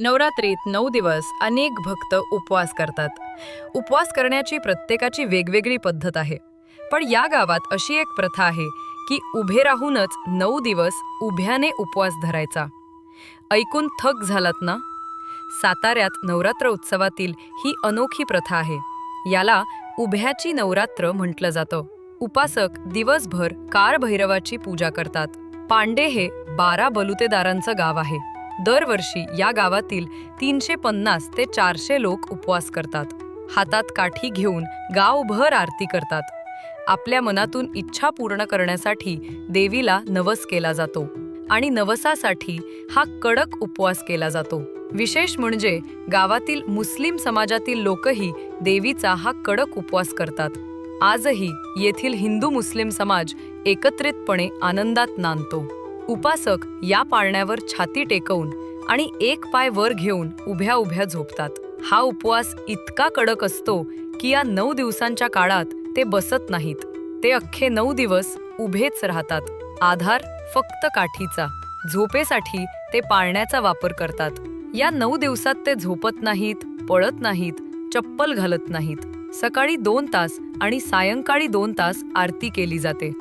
नवरात्रीत 9 दिवस अनेक भक्त उपवास करतात. उपवास करण्याची प्रत्येकाची वेगवेगळी पद्धत आहे. पण या गावात अशी एक प्रथा आहे की उभे राहूनच 9 दिवस उभ्याने उपवास धरायचा. ऐकून थक झालात ना? साताऱ्यात नवरात्र उत्सवातील ही अनोखी प्रथा आहे. याला उभ्याची नवरात्र म्हटलं जातं. उपासक दिवसभर काळभैरवाची पूजा करतात. पांडे हे 12 बलुतेदारांचं गाव आहे. दरवर्षी या गावातील 350 ते 400 लोक उपवास करतात. हातात काठी घेऊन गावभर आरती करतात. आपल्या मनातून इच्छा पूर्ण करण्यासाठी देवीला नवस केला जातो आणि नवसासाठी हा कडक उपवास केला जातो. विशेष म्हणजे गावातील मुस्लिम समाजातील लोकही देवीचा हा कडक उपवास करतात. आजही येथील हिंदू मुस्लिम समाज एकत्रितपणे आनंदात नांदतो. उपासक या पाळण्यावर छाती टेकवून आणि एक पाय वर घेऊन उभ्या उभ्या झोपतात. हा उपवास इतका कडक असतो की या 9 दिवसांच्या काळात ते बसत नाहीत. ते अख्खे 9 दिवस उभेच राहतात. आधार फक्त काठीचा. झोपेसाठी ते पाळण्याचा वापर करतात. या 9 दिवसात ते झोपत नाहीत, पळत नाहीत, चप्पल घालत नाहीत. सकाळी 2 तास आणि सायंकाळी 2 तास आरती केली जाते.